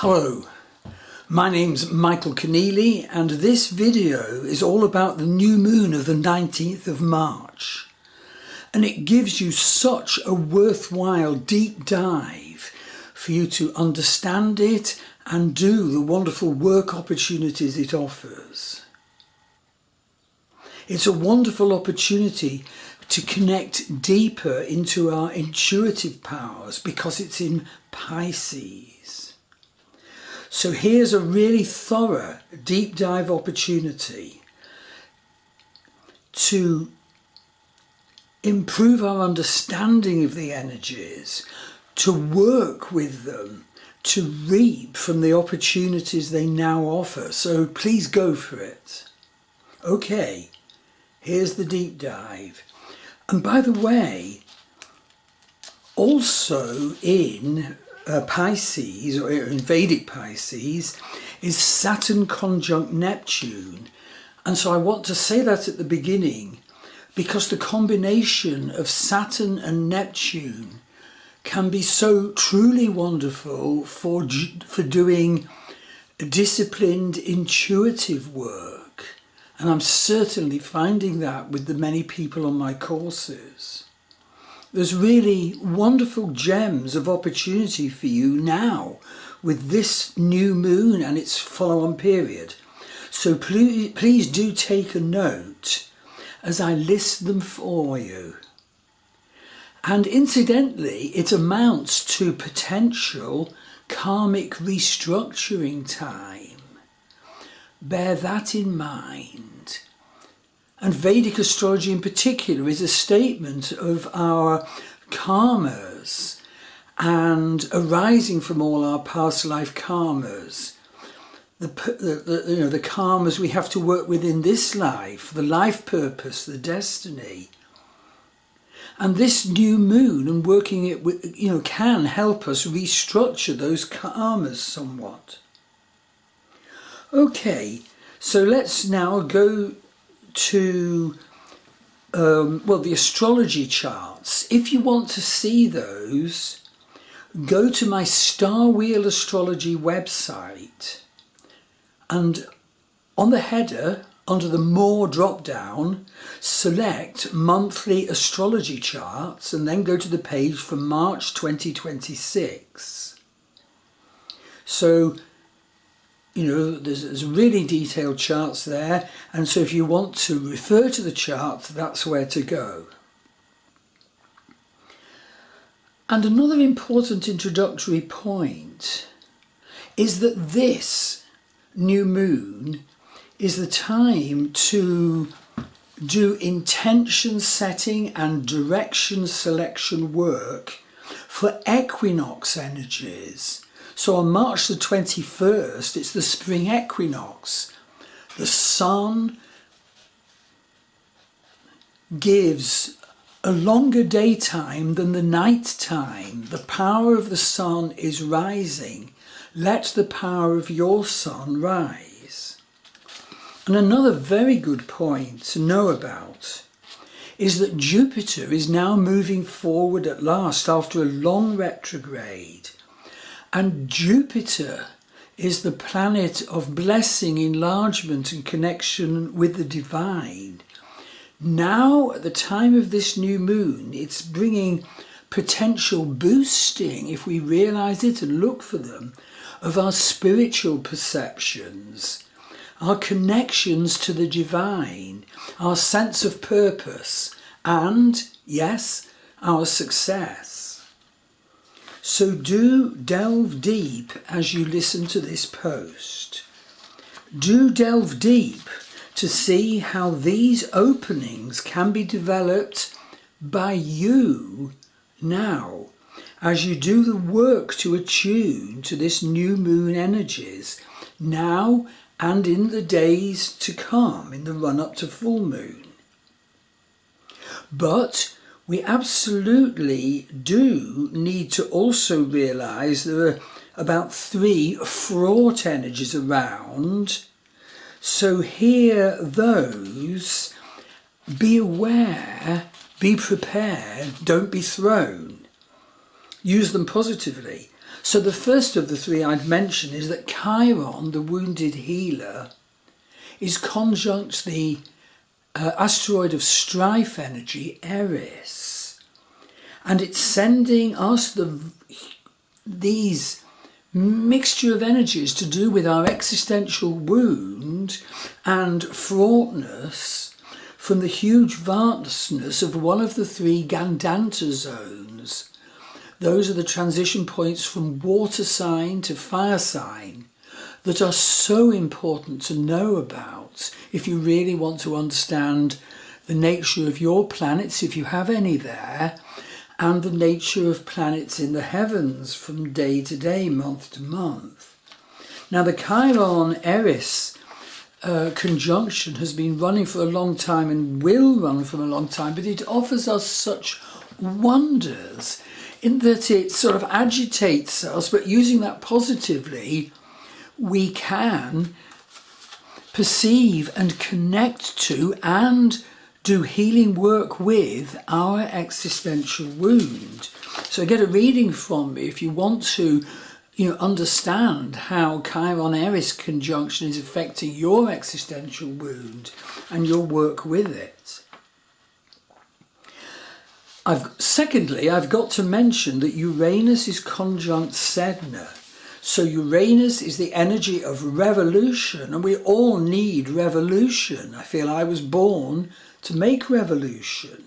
Hello, my name's Michael Conneely and this video is all about the new moon of the 19th of March, and it gives you such a worthwhile deep dive for you to understand it and do the wonderful work opportunities it offers. It's a wonderful opportunity to connect deeper into our intuitive powers because it's in Pisces. So here's a really thorough deep dive opportunity to improve our understanding of the energies, to work with them, to reap from the opportunities they now offer. So please go for it. Okay, here's the deep dive. And by the way, also in Pisces, or in Vedic Pisces, is Saturn conjunct Neptune. And so I want to say that at the beginning because the combination of Saturn and Neptune can be so truly wonderful for doing disciplined, intuitive work. And I'm certainly finding that with the many people on my courses. There's really wonderful gems of opportunity for you now with this new moon and its follow-on period. So please do take a note as I list them for you. And incidentally, it amounts to potential karmic restructuring time. Bear that in mind. And Vedic astrology in particular is a statement of our karmas and arising from all our past life karmas. The karmas we have to work with in this life, the life purpose, the destiny. And this new moon and working it with, can help us restructure those karmas somewhat. Okay, so let's now go to the astrology charts. If you want to see those, go to my Star Wheel Astrology website and on the header under the More drop down, select monthly astrology charts and then go to the page for March 2026. So there's really detailed charts there, and so if you want to refer to the charts, that's where to go. And another important introductory point is that this new moon is the time to do intention setting and direction selection work for equinox energies. So on March the 21st, it's the spring equinox. The sun gives a longer daytime than the night time. The power of the sun is rising. Let the power of your sun rise. And another very good point to know about is that Jupiter is now moving forward at last after a long retrograde. And Jupiter is the planet of blessing, enlargement and connection with the divine. Now, at the time of this new moon, it's bringing potential boosting, if we realize it and look for them, of our spiritual perceptions, our connections to the divine, our sense of purpose, and, yes, our success. So do delve deep as you listen to this post. Do delve deep to see how these openings can be developed by you now as you do the work to attune to this new moon energies now and in the days to come in the run-up to full moon. But we absolutely do need to also realise there are about 3 fraught energies around. So hear those, be aware, be prepared, don't be thrown. Use them positively. So the first of the three I'd mention is that Chiron, the wounded healer, is conjunct the asteroid of strife energy, Eris. And it's sending us these mixture of energies to do with our existential wound and fraughtness from the huge vastness of one of the three Gandanta zones. Those are the transition points from water sign to fire sign that are so important to know about if you really want to understand the nature of your planets, if you have any there, and the nature of planets in the heavens from day to day, month to month. Now the Chiron-Eris conjunction has been running for a long time and will run for a long time, but it offers us such wonders in that it sort of agitates us, but using that positively, we can perceive and connect to and do healing work with our existential wound. So get a reading from me if you want to understand how Chiron-Eris conjunction is affecting your existential wound and your work with it. Secondly, I've got to mention that Uranus is conjunct Sedna. So Uranus is the energy of revolution, and we all need revolution. I feel I was born to make revolution.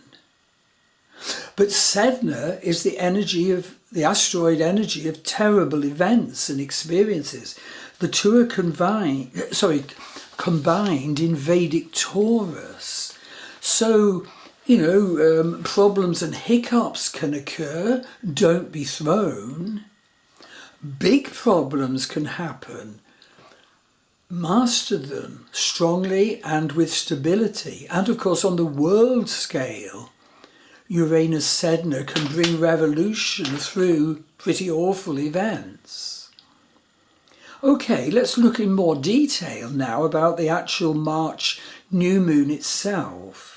But Sedna is the energy of the asteroid energy of terrible events and experiences. The two are combined in Vedic Taurus. So, problems and hiccups can occur. Don't be thrown. Big problems can happen. Master them strongly and with stability. And of course, on the world scale, Uranus Sedna can bring revolution through pretty awful events. Okay, let's look in more detail now about the actual March new moon itself.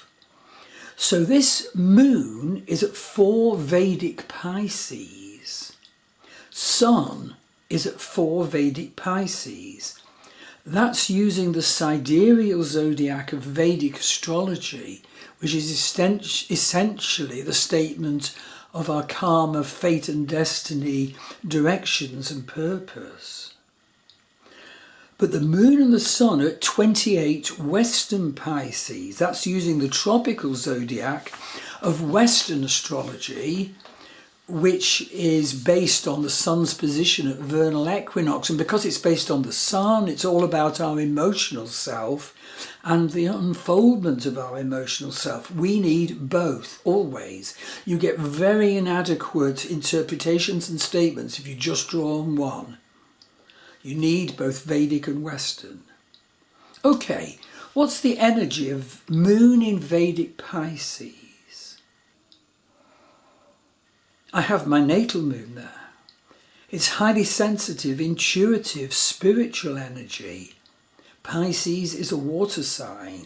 So this moon is at 4 Vedic Pisces. Sun is at 4 Vedic Pisces. That's using the sidereal zodiac of Vedic astrology, which is essentially the statement of our karma, fate and destiny, directions and purpose. But the moon and the sun are at 28 Western Pisces. That's using the tropical zodiac of Western astrology, which is based on the sun's position at vernal equinox. And because it's based on the sun, it's all about our emotional self and the unfoldment of our emotional self. We need both, always. You get very inadequate interpretations and statements if you just draw on one. You need both Vedic and Western. Okay, what's the energy of moon in Vedic Pisces? I have my natal moon there. It's highly sensitive, intuitive, spiritual energy. Pisces is a water sign.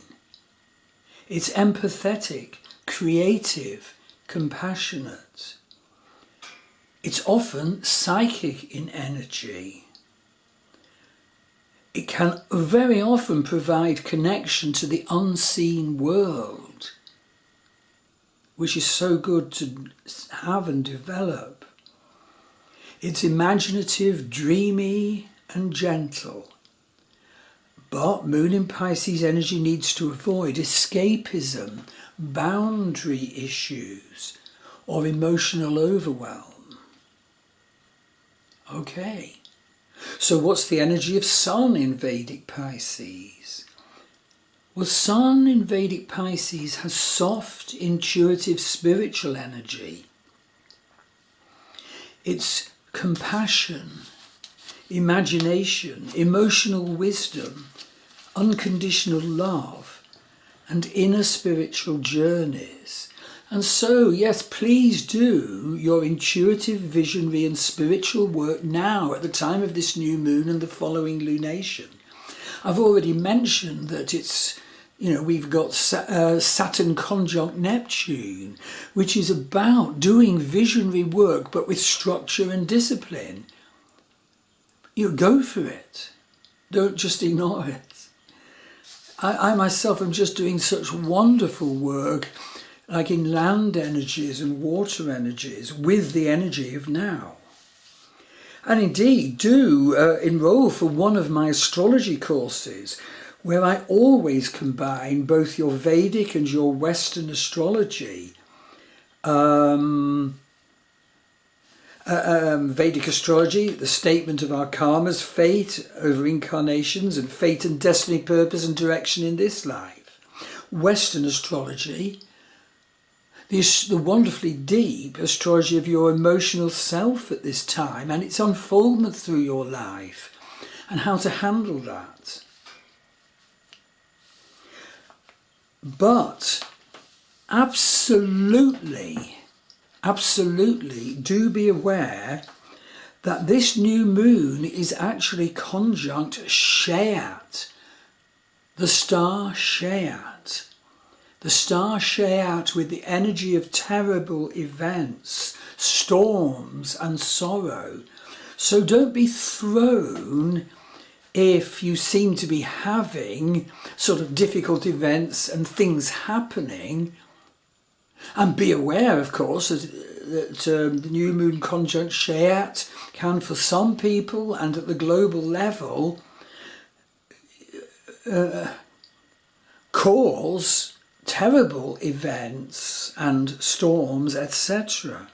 It's empathetic, creative, compassionate. It's often psychic in energy. It can very often provide connection to the unseen world, which is so good to have and develop. It's imaginative, dreamy, and gentle. But moon in Pisces energy needs to avoid escapism, boundary issues, or emotional overwhelm. Okay. So what's the energy of Sun in Vedic Pisces? Well, Sun in Vedic Pisces has soft, intuitive, spiritual energy. It's compassion, imagination, emotional wisdom, unconditional love, and inner spiritual journeys. And so, yes, please do your intuitive, visionary and spiritual work now at the time of this new moon and the following lunation. I've already mentioned that it's, we've got Saturn conjunct Neptune, which is about doing visionary work but with structure and discipline. you go for it. Don't just ignore it. I myself am just doing such wonderful work, like in land energies and water energies, with the energy of now. And indeed, do enroll for one of my astrology courses, where I always combine both your Vedic and your Western astrology. Vedic astrology, the statement of our karmas, fate over incarnations, and fate and destiny, purpose and direction in this life. Western astrology, the wonderfully deep astrology of your emotional self at this time and its unfoldment through your life and how to handle that. But absolutely do be aware that this new moon is actually conjunct Shayat, the star Shayat. The star Shayat with the energy of terrible events, storms and sorrow. So don't be thrown if you seem to be having sort of difficult events and things happening. And be aware, of course, that the new moon conjunct Shayat can, for some people and at the global level, cause terrible events and storms, etc.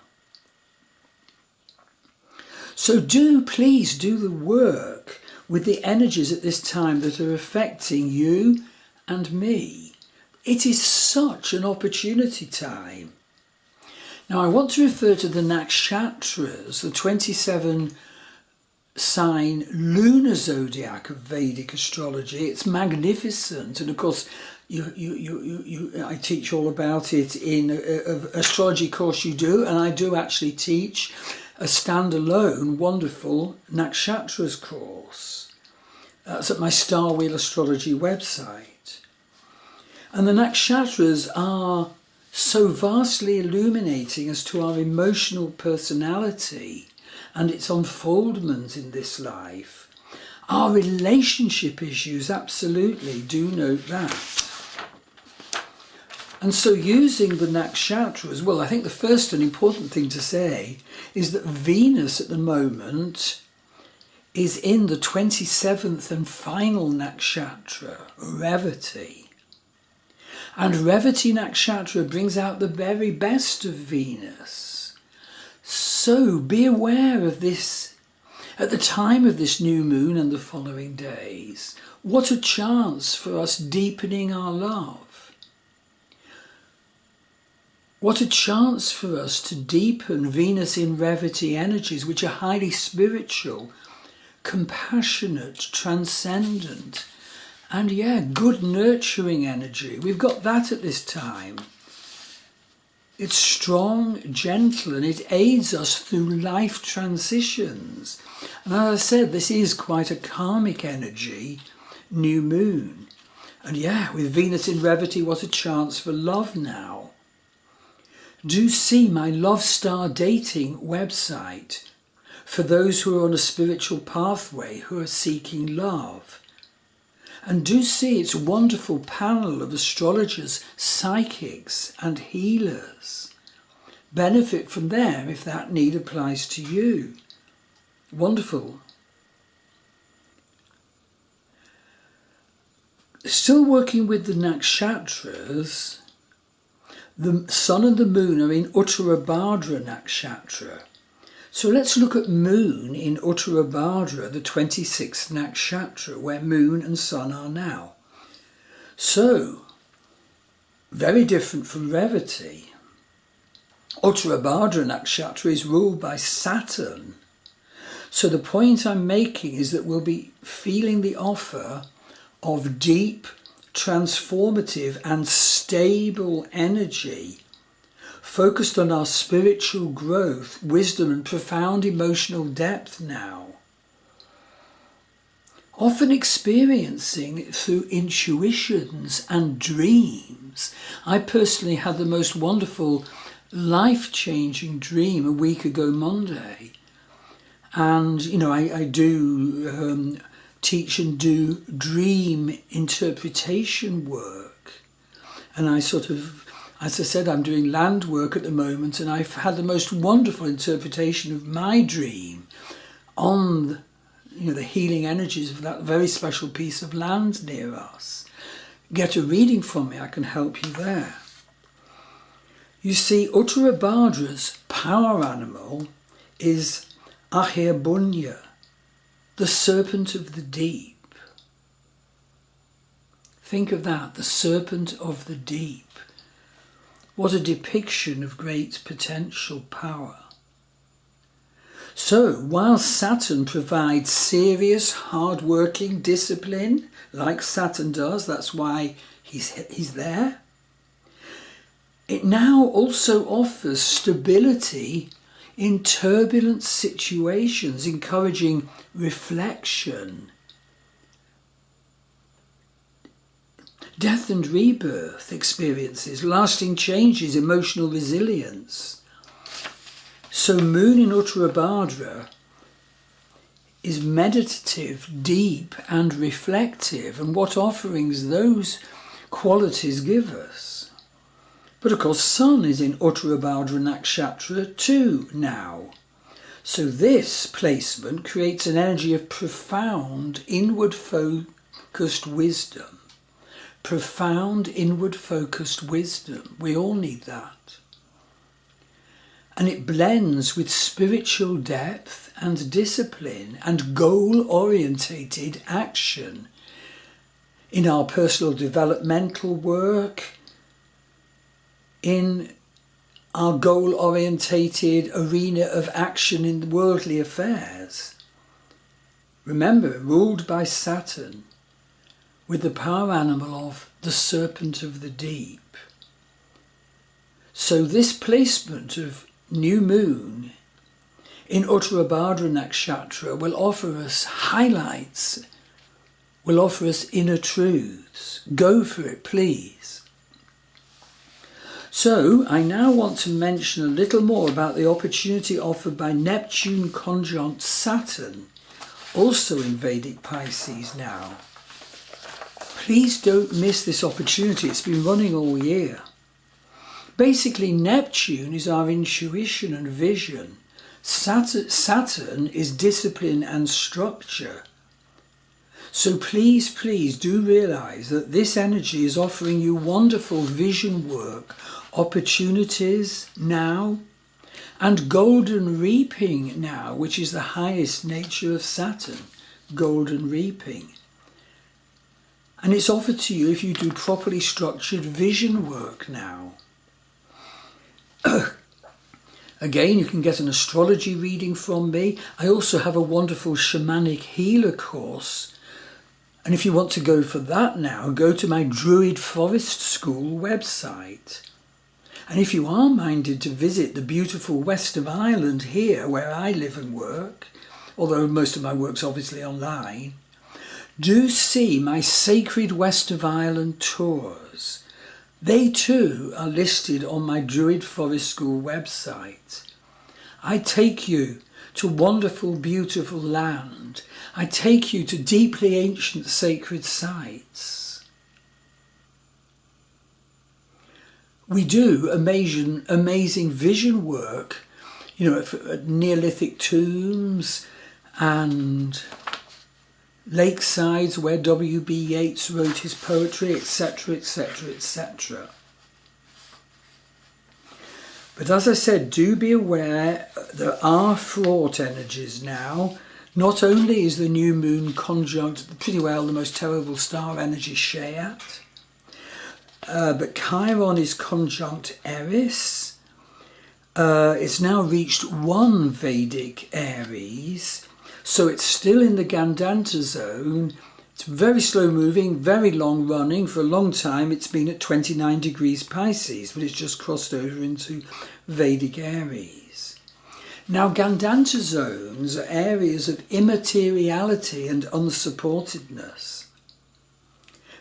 So please do the work with the energies at this time that are affecting you and me. It is such an opportunity time. Now I want to refer to the Nakshatras, the 27 sign lunar zodiac of Vedic astrology. It's magnificent, and of course I teach all about it in an astrology course you do, and I do actually teach a standalone wonderful Nakshatras course. That's at my Star Wheel Astrology website. And the Nakshatras are so vastly illuminating as to our emotional personality and its unfoldment in this life. Our relationship issues, absolutely, do note that. And so using the Nakshatras, well, I think the first and important thing to say is that Venus at the moment is in the 27th and final Nakshatra, Revati. And Revati Nakshatra brings out the very best of Venus. So be aware of this at the time of this new moon and the following days. What a chance for us deepening our love. What a chance for us to deepen Venus in Revati energies, which are highly spiritual, compassionate, transcendent, and good nurturing energy. We've got that at this time. It's strong, gentle, and it aids us through life transitions. And as I said, this is quite a karmic energy, new moon. And with Venus in Revati, what a chance for love now. Do see my Love Star Dating website for those who are on a spiritual pathway, who are seeking love. And do see its wonderful panel of astrologers, psychics and healers. Benefit from them if that need applies to you. Wonderful. Still working with the Nakshatras, the sun and the moon are in Uttarabhadra Nakshatra. So let's look at moon in Uttarabhadra, the 26th Nakshatra, where moon and sun are now. So, very different from Revati. Uttarabhadra Nakshatra is ruled by Saturn. So the point I'm making is that we'll be feeling the offer of deep, transformative and stable energy focused on our spiritual growth, wisdom and profound emotional depth now. Often experiencing it through intuitions and dreams. I personally had the most wonderful life-changing dream a week ago Monday. And, you know, I do teach and do dream interpretation work. And I sort of, as I said, I'm doing land work at the moment, and I've had the most wonderful interpretation of my dream on, you know, the healing energies of that very special piece of land near us. Get a reading from me, I can help you there. You see, Uttarabhadra's power animal is Ahirbunya, the serpent of the deep. Think of that, the serpent of the deep. What a depiction of great potential power. So, while Saturn provides serious, hard-working discipline, like Saturn does, that's why he's there, it now also offers stability in turbulent situations, encouraging reflection, death and rebirth experiences, lasting changes, emotional resilience. So Moon in Uttarabhadra is meditative, deep and reflective, and what offerings those qualities give us. But of course Sun is in Uttarabhadra Nakshatra too now. So this placement creates an energy of profound inward focused wisdom. Profound inward focused wisdom. We all need that. And it blends with spiritual depth and discipline and goal-orientated action in our personal developmental work, in our goal-orientated arena of action in worldly affairs. Remember, ruled by Saturn, with the power animal of the serpent of the deep. So this placement of new moon in Uttarabhadra Nakshatra will offer us highlights, will offer us inner truths. Go for it, please. So I now want to mention a little more about the opportunity offered by Neptune conjunct Saturn, also in Vedic Pisces now. Please don't miss this opportunity. It's been running all year. Basically, Neptune is our intuition and vision. Saturn is discipline and structure. So please, please do realise that this energy is offering you wonderful vision work, opportunities now, and golden reaping now, which is the highest nature of Saturn, golden reaping. And it's offered to you if you do properly structured vision work now. Again, you can get an astrology reading from me. I also have a wonderful shamanic healer course. And if you want to go for that now, go to my Druid Forest School website. And if you are minded to visit the beautiful west of Ireland here, where I live and work, although most of my work's obviously online, do see my Sacred West of Ireland tours. They too are listed on my Druid Forest School website. I take you to wonderful, beautiful land. I take you to deeply ancient sacred sites. We do amazing vision work, you know, at Neolithic tombs and lakesides where W.B. Yeats wrote his poetry, etc., etc., etc. But as I said, do be aware there are fraught energies now. Not only is the new moon conjunct pretty well the most terrible star energy, Shayat, but Chiron is conjunct Eris. It's now reached 1 Vedic Aries. So it's still in the Gandanta zone. It's very slow moving, very long running. For a long time it's been at 29 degrees Pisces, but it's just crossed over into Vedic Aries. Now Gandanta zones are areas of immateriality and unsupportedness.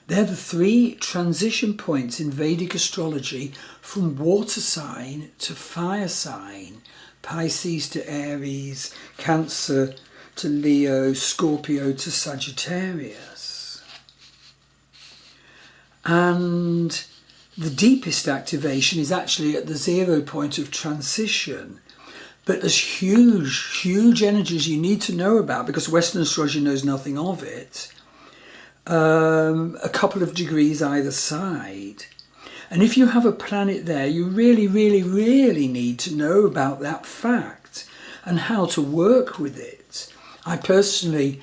They're the 3 transition points in Vedic astrology from water sign to fire sign, Pisces to Aries, Cancer to Leo, Scorpio to Sagittarius. And the deepest activation is actually at the 0 point of transition. But there's huge energies you need to know about, because Western astrology knows nothing of it. A couple of degrees either side. And if you have a planet there, you really need to know about that fact and how to work with it. I personally,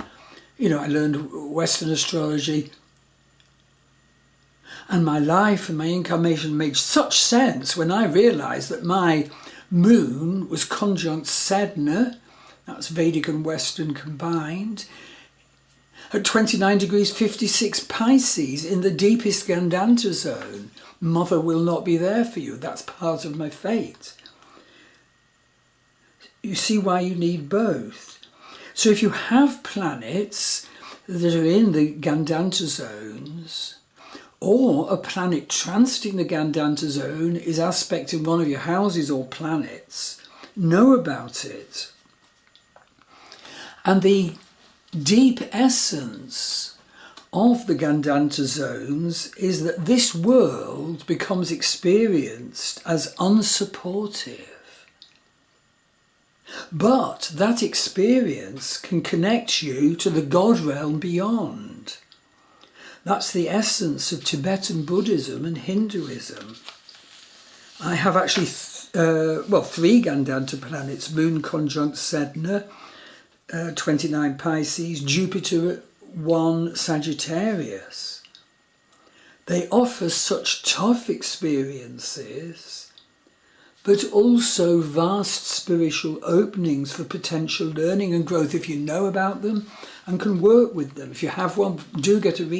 I learned Western astrology, and my life and my incarnation made such sense when I realised that my moon was conjunct Sedna, that's Vedic and Western combined, at 29 degrees 56 Pisces in the deepest Gandanta zone. Mother will not be there for you. That's part of my fate. You see why you need both. So if you have planets that are in the Gandanta zones, or a planet transiting the Gandanta zone is aspecting one of your houses or planets, know about it. And the deep essence of the Gandanta zones is that this world becomes experienced as unsupportive. But that experience can connect you to the God realm beyond. That's the essence of Tibetan Buddhism and Hinduism. I have actually, 3 Gandanta planets, Moon conjunct Sedna, 29 Pisces, Jupiter at 1 Sagittarius. They offer such tough experiences, but also vast spiritual openings for potential learning and growth if you know about them and can work with them. If you have one, do get a reading.